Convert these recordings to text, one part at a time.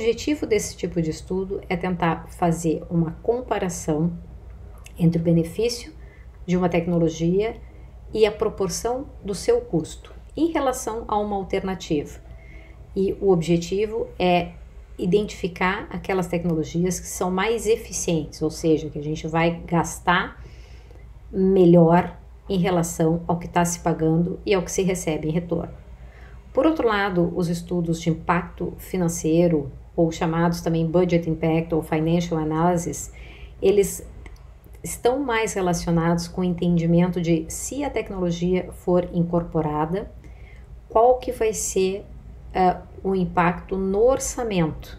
objetivo desse tipo de estudo é tentar fazer uma comparação entre o benefício de uma tecnologia e a proporção do seu custo em relação a uma alternativa. E o objetivo é identificar aquelas tecnologias que são mais eficientes, ou seja, que a gente vai gastar melhor em relação ao que está se pagando e ao que se recebe em retorno. Por outro lado, os estudos de impacto financeiro, ou chamados também Budget Impact ou Financial Analysis, eles estão mais relacionados com o entendimento de se a tecnologia for incorporada, qual que vai ser o impacto no orçamento,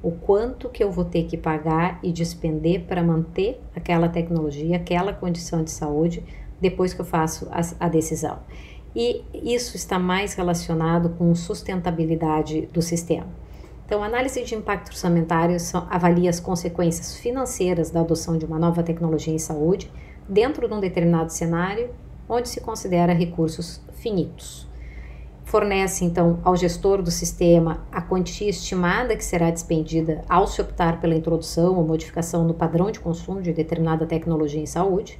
o quanto que eu vou ter que pagar e despender para manter aquela tecnologia, aquela condição de saúde, depois que eu faço a decisão. E isso está mais relacionado com sustentabilidade do sistema. Então, a análise de impacto orçamentário avalia as consequências financeiras da adoção de uma nova tecnologia em saúde dentro de um determinado cenário onde se considera recursos finitos. Fornece, então, ao gestor do sistema a quantia estimada que será despendida ao se optar pela introdução ou modificação no padrão de consumo de determinada tecnologia em saúde,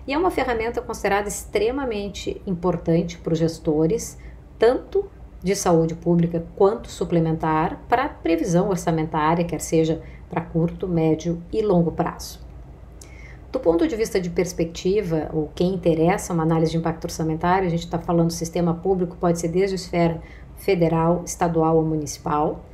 e é uma ferramenta considerada extremamente importante para os gestores, tanto de saúde pública quanto suplementar, para a previsão orçamentária, quer seja para curto, médio e longo prazo. Do ponto de vista de perspectiva, ou quem interessa uma análise de impacto orçamentário, a gente está falando do sistema público, pode ser desde a esfera federal, estadual ou municipal,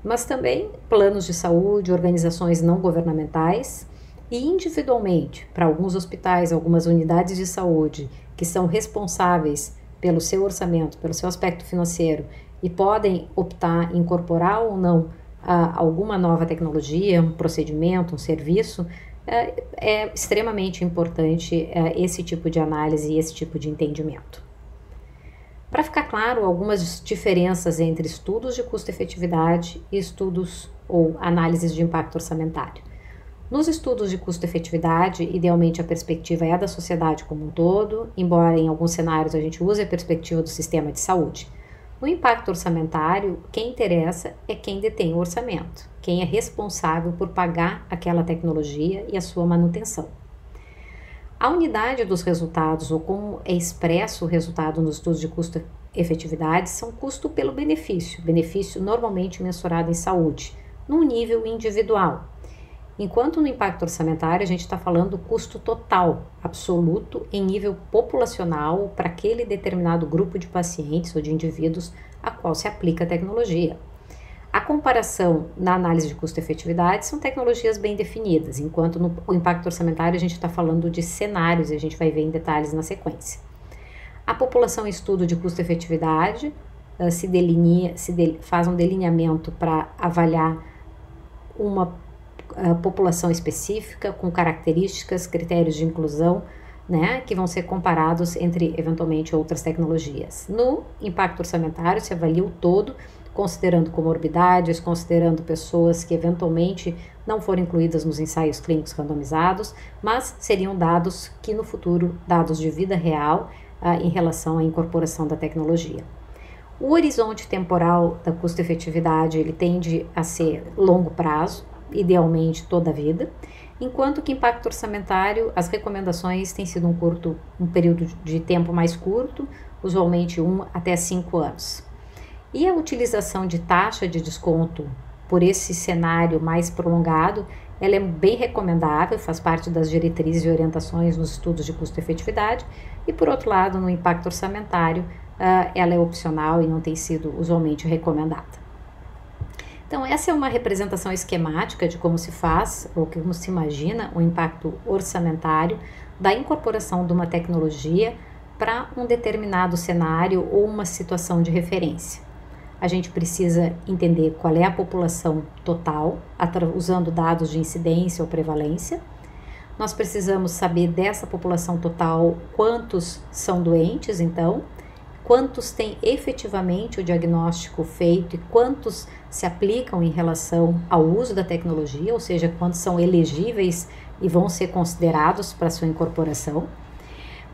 mas também planos de saúde, organizações não governamentais e individualmente, para alguns hospitais, algumas unidades de saúde que são responsáveis pelo seu orçamento, pelo seu aspecto financeiro e podem optar em incorporar ou não alguma nova tecnologia, um procedimento, um serviço, é extremamente importante esse tipo de análise e esse tipo de entendimento. Para ficar claro, algumas diferenças entre estudos de custo-efetividade e estudos ou análises de impacto orçamentário. Nos estudos de custo-efetividade, idealmente a perspectiva é a da sociedade como um todo, embora em alguns cenários a gente use a perspectiva do sistema de saúde. No impacto orçamentário, quem interessa é quem detém o orçamento, quem é responsável por pagar aquela tecnologia e a sua manutenção. A unidade dos resultados, ou como é expresso o resultado nos estudos de custo-efetividade, são custo pelo benefício normalmente mensurado em saúde, num nível individual. Enquanto no impacto orçamentário a gente está falando do custo total, absoluto, em nível populacional para aquele determinado grupo de pacientes ou de indivíduos a qual se aplica a tecnologia. A comparação na análise de custo-efetividade são tecnologias bem definidas, enquanto no impacto orçamentário a gente está falando de cenários e a gente vai ver em detalhes na sequência. A população em estudo de custo-efetividade faz um delineamento para avaliar uma população específica com características, critérios de inclusão, que vão ser comparados entre eventualmente outras tecnologias. No impacto orçamentário se avalia o todo, considerando comorbidades, considerando pessoas que eventualmente não foram incluídas nos ensaios clínicos randomizados, mas seriam dados que no futuro, dados de vida real em relação à incorporação da tecnologia. O horizonte temporal da custo-efetividade ele tende a ser longo prazo, idealmente toda a vida, enquanto que impacto orçamentário, as recomendações têm sido um período de tempo mais curto, usualmente 1 até 5 anos. E a utilização de taxa de desconto por esse cenário mais prolongado, ela é bem recomendável, faz parte das diretrizes e orientações nos estudos de custo-efetividade, e por outro lado, no impacto orçamentário, ela é opcional e não tem sido usualmente recomendada. Então, essa é uma representação esquemática de como se faz, ou como se imagina, o impacto orçamentário da incorporação de uma tecnologia para um determinado cenário ou uma situação de referência. A gente precisa entender qual é a população total, usando dados de incidência ou prevalência. Nós precisamos saber dessa população total quantos são doentes, então, quantos têm efetivamente o diagnóstico feito e quantos se aplicam em relação ao uso da tecnologia, ou seja, quantos são elegíveis e vão ser considerados para sua incorporação.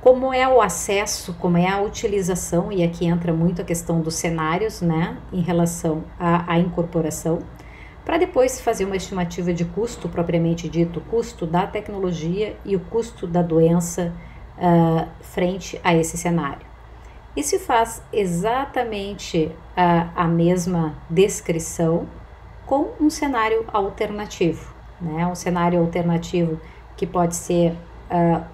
Como é o acesso, como é a utilização, e aqui entra muito a questão dos cenários, em relação à incorporação, para depois fazer uma estimativa de custo propriamente dito, o custo da tecnologia e o custo da doença frente a esse cenário. E se faz exatamente a mesma descrição com um cenário alternativo, né? Um cenário alternativo que pode ser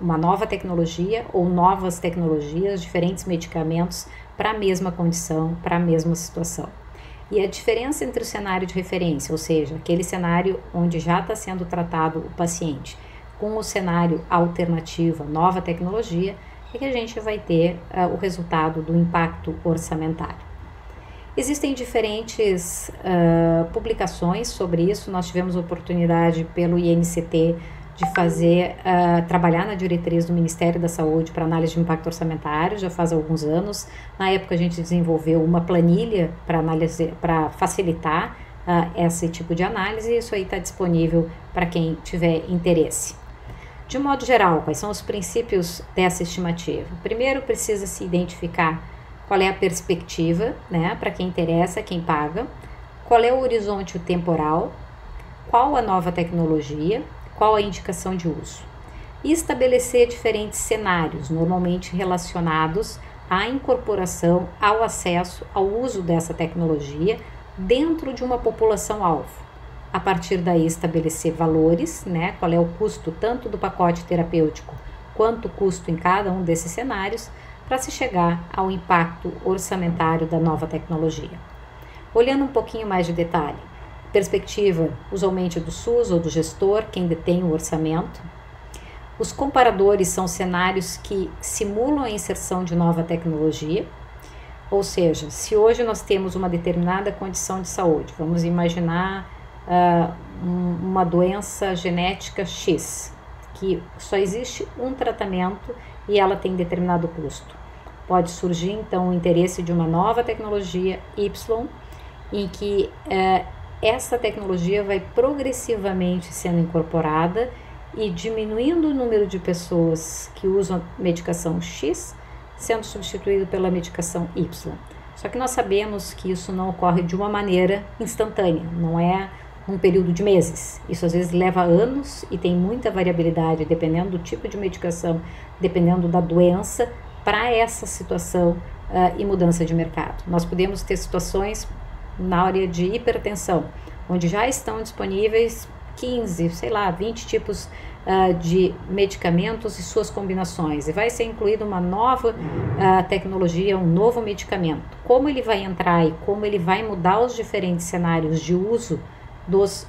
uma nova tecnologia ou novas tecnologias, diferentes medicamentos para a mesma condição, para a mesma situação. E a diferença entre o cenário de referência, ou seja, aquele cenário onde já está sendo tratado o paciente, com o cenário alternativo, nova tecnologia, é que a gente vai ter o resultado do impacto orçamentário. Existem diferentes publicações sobre isso. Nós tivemos oportunidade pelo INCT de fazer, trabalhar na diretriz do Ministério da Saúde para análise de impacto orçamentário, já faz alguns anos. Na época a gente desenvolveu uma planilha para facilitar esse tipo de análise, e isso aí está disponível para quem tiver interesse. De modo geral, quais são os princípios dessa estimativa? Primeiro, precisa se identificar qual é a perspectiva, né, para quem interessa, quem paga, qual é o horizonte temporal, qual a nova tecnologia, qual a indicação de uso. E estabelecer diferentes cenários, normalmente relacionados à incorporação, ao acesso, ao uso dessa tecnologia dentro de uma população-alvo. A partir daí estabelecer valores, né, qual é o custo tanto do pacote terapêutico quanto o custo em cada um desses cenários, para se chegar ao impacto orçamentário da nova tecnologia. Olhando um pouquinho mais de detalhe, perspectiva usualmente do SUS ou do gestor, quem detém o orçamento. Os comparadores são cenários que simulam a inserção de nova tecnologia, ou seja, se hoje nós temos uma determinada condição de saúde, vamos imaginar uma doença genética X, que só existe um tratamento e ela tem determinado custo. Pode surgir então o interesse de uma nova tecnologia Y, em que essa tecnologia vai progressivamente sendo incorporada e diminuindo o número de pessoas que usam a medicação X, sendo substituído pela medicação Y. Só que nós sabemos que isso não ocorre de uma maneira instantânea, não é um período de meses. Isso às vezes leva anos e tem muita variabilidade, dependendo do tipo de medicação, dependendo da doença, para essa situação e mudança de mercado. Nós podemos ter situações na área de hipertensão, onde já estão disponíveis 15, 20 tipos de medicamentos e suas combinações, e vai ser incluída uma nova tecnologia, um novo medicamento. Como ele vai entrar e como ele vai mudar os diferentes cenários de uso dos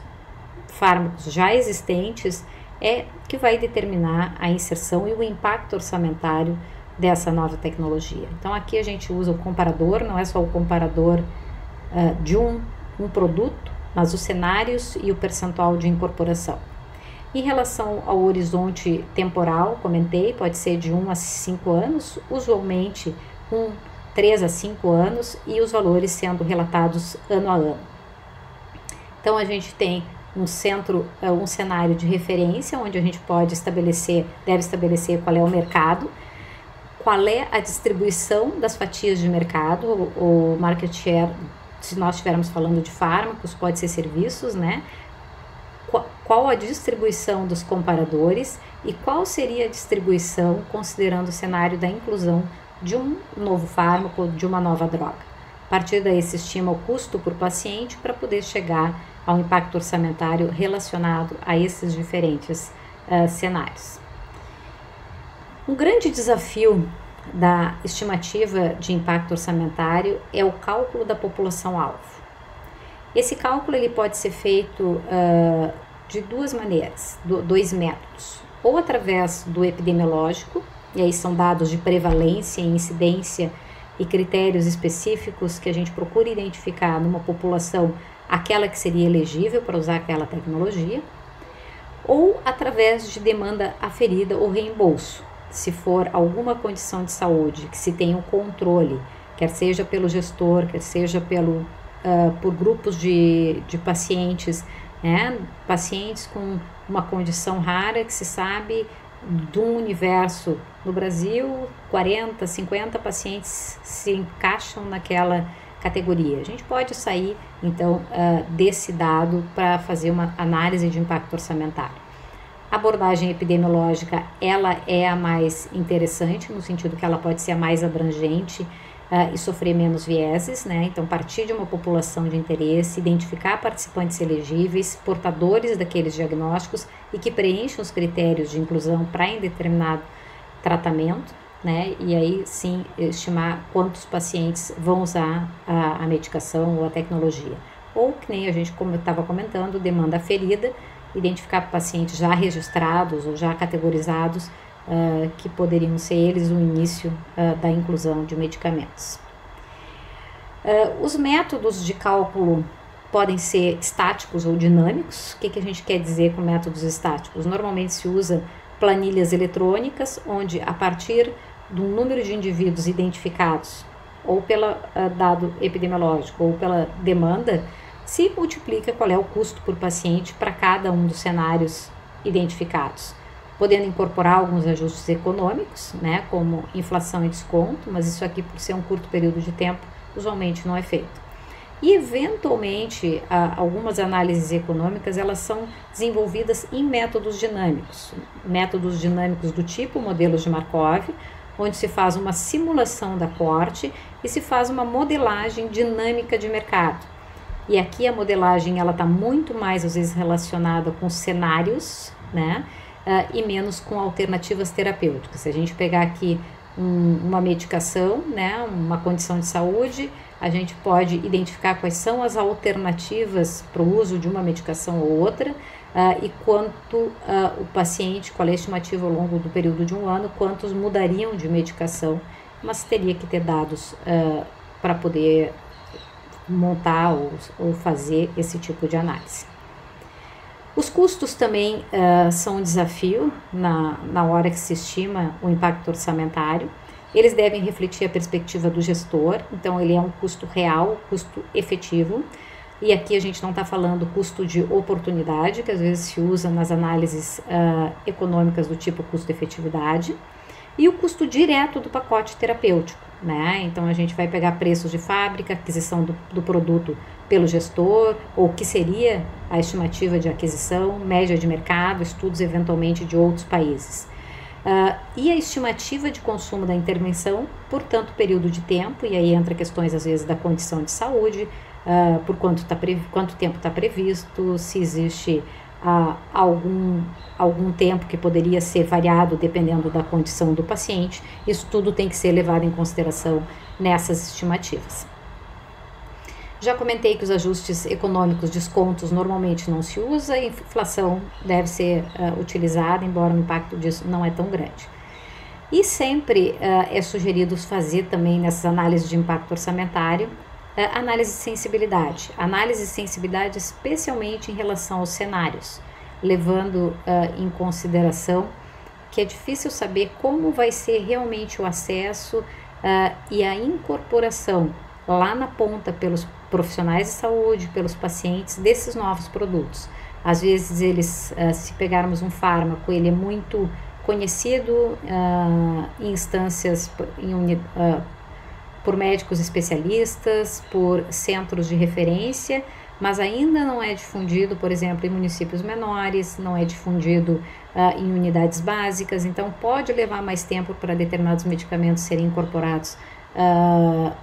fármacos já existentes é que vai determinar a inserção e o impacto orçamentário dessa nova tecnologia. Então aqui a gente usa o comparador, não é só o comparador de um produto, mas os cenários e o percentual de incorporação. Em relação ao horizonte temporal, comentei, pode ser de 1 a 5 anos, usualmente 3 a 5 anos, e os valores sendo relatados ano a ano. Então a gente tem um cenário de referência, onde a gente deve estabelecer qual é o mercado, qual é a distribuição das fatias de mercado, o market share, se nós estivermos falando de fármacos, pode ser serviços, né? Qual a distribuição dos comparadores e qual seria a distribuição considerando o cenário da inclusão de um novo fármaco, de uma nova droga. A partir daí se estima o custo por paciente para poder chegar ao impacto orçamentário relacionado a esses diferentes cenários. Um grande desafio da estimativa de impacto orçamentário é o cálculo da população-alvo. Esse cálculo ele pode ser feito de duas maneiras, dois métodos. Ou através do epidemiológico, e aí são dados de prevalência, incidência e critérios específicos que a gente procura identificar numa população aquela que seria elegível para usar aquela tecnologia, ou através de demanda aferida ou reembolso, se for alguma condição de saúde que se tenha um controle, quer seja pelo gestor, quer seja por grupos de pacientes, né? Pacientes com uma condição rara que se sabe de um universo no Brasil, 40, 50 pacientes se encaixam naquela categoria. A gente pode sair, então, desse dado para fazer uma análise de impacto orçamentário. A abordagem epidemiológica, ela é a mais interessante, no sentido que ela pode ser a mais abrangente e sofrer menos vieses, né? Então, partir de uma população de interesse, identificar participantes elegíveis, portadores daqueles diagnósticos e que preencham os critérios de inclusão para determinado tratamento, né? E aí sim estimar quantos pacientes vão usar a medicação ou a tecnologia. Ou que nem a gente, como eu estava comentando, demanda aferida, identificar pacientes já registrados ou já categorizados que poderiam ser eles o início da inclusão de medicamentos. Os métodos de cálculo podem ser estáticos ou dinâmicos. O que a gente quer dizer com métodos estáticos? Normalmente se usa planilhas eletrônicas, onde a partir do número de indivíduos identificados, ou pelo dado epidemiológico, ou pela demanda, se multiplica qual é o custo por paciente para cada um dos cenários identificados, podendo incorporar alguns ajustes econômicos, né, como inflação e desconto, mas isso aqui, por ser um curto período de tempo, usualmente não é feito. E, eventualmente, algumas análises econômicas, elas são desenvolvidas em métodos dinâmicos do tipo modelos de Markov, onde se faz uma simulação da corte e se faz uma modelagem dinâmica de mercado. E aqui a modelagem ela está muito mais, às vezes, relacionada com cenários, né, e menos com alternativas terapêuticas. Se a gente pegar aqui uma medicação, né, uma condição de saúde, a gente pode identificar quais são as alternativas para o uso de uma medicação ou outra, e quanto o paciente, qual é a estimativa ao longo do período de um ano, quantos mudariam de medicação, mas teria que ter dados para poder montar ou fazer esse tipo de análise. Os custos também são um desafio na hora que se estima o impacto orçamentário. Eles devem refletir a perspectiva do gestor, então ele é um custo real, custo efetivo, e aqui a gente não está falando custo de oportunidade, que às vezes se usa nas análises econômicas do tipo custo-efetividade, e o custo direto do pacote terapêutico, né? Então a gente vai pegar preços de fábrica, aquisição do produto pelo gestor, ou que seria a estimativa de aquisição, média de mercado, estudos eventualmente de outros países. E a estimativa de consumo da intervenção por tanto período de tempo, e aí entra questões às vezes da condição de saúde, por quanto tempo está previsto, se existe algum tempo que poderia ser variado dependendo da condição do paciente. Isso tudo tem que ser levado em consideração nessas estimativas. Já comentei que os ajustes econômicos, descontos, normalmente não se usa, a inflação deve ser utilizada, embora o impacto disso não é tão grande. E sempre é sugerido fazer também nessas análises de impacto orçamentário, análise de sensibilidade. Análise de sensibilidade especialmente em relação aos cenários, levando em consideração que é difícil saber como vai ser realmente o acesso e a incorporação lá na ponta pelos profissionais de saúde, pelos pacientes, desses novos produtos. Às vezes eles, se pegarmos um fármaco, ele é muito conhecido em instâncias, por médicos especialistas, por centros de referência, mas ainda não é difundido, por exemplo, em municípios menores, não é difundido em unidades básicas, então pode levar mais tempo para determinados medicamentos serem incorporados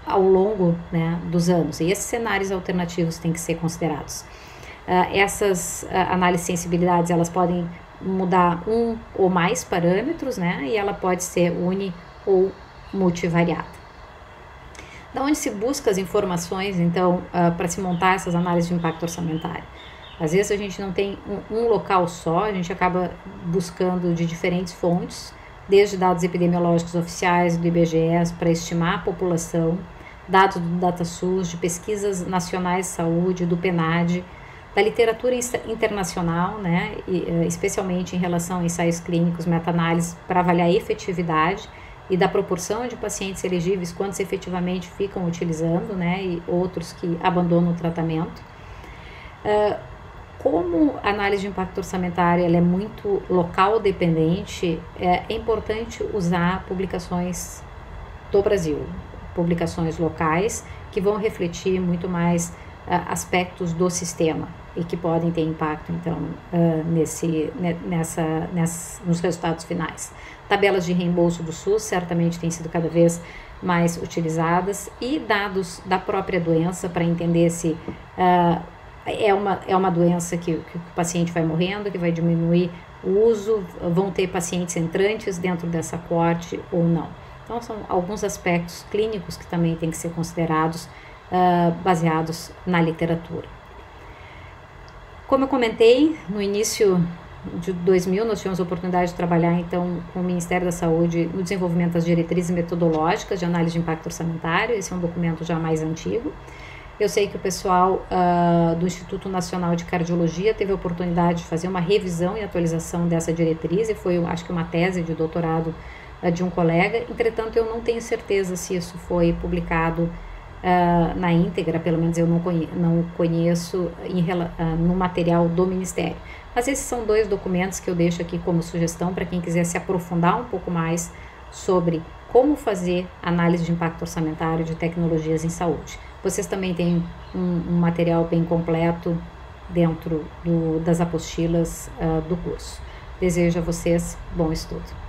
ao longo, né, dos anos, e esses cenários alternativos têm que ser considerados. Essas análises de sensibilidades, elas podem mudar um ou mais parâmetros, né, e ela pode ser uni ou multivariada. Da onde se busca as informações, então, para se montar essas análises de impacto orçamentário? Às vezes a gente não tem um local só, a gente acaba buscando de diferentes fontes, desde dados epidemiológicos oficiais do IBGE para estimar a população, dados do DataSUS, de pesquisas nacionais de saúde, do PNAD, da literatura internacional, né, especialmente em relação a ensaios clínicos, meta-análises para avaliar a efetividade e da proporção de pacientes elegíveis, quantos efetivamente ficam utilizando, né, e outros que abandonam o tratamento. Como a análise de impacto orçamentário ela é muito local dependente, é importante usar publicações do Brasil, publicações locais que vão refletir muito mais aspectos do sistema e que podem ter impacto, então, nos resultados finais. Tabelas de reembolso do SUS certamente têm sido cada vez mais utilizadas, e dados da própria doença para entender se é uma doença que o paciente vai morrendo, que vai diminuir o uso, vão ter pacientes entrantes dentro dessa coorte ou não. Então, são alguns aspectos clínicos que também têm que ser considerados baseados na literatura. Como eu comentei, no início de 2000, nós tivemos a oportunidade de trabalhar, então, com o Ministério da Saúde no desenvolvimento das diretrizes metodológicas de análise de impacto orçamentário. Esse é um documento já mais antigo. Eu sei que o pessoal do Instituto Nacional de Cardiologia teve a oportunidade de fazer uma revisão e atualização dessa diretriz, e foi, acho que, uma tese de doutorado de um colega. Entretanto, eu não tenho certeza se isso foi publicado na íntegra, pelo menos eu não conheço no material do Ministério. Mas esses são dois documentos que eu deixo aqui como sugestão para quem quiser se aprofundar um pouco mais sobre como fazer análise de impacto orçamentário de tecnologias em saúde. Vocês também têm um material bem completo dentro das apostilas do curso. Desejo a vocês bom estudo.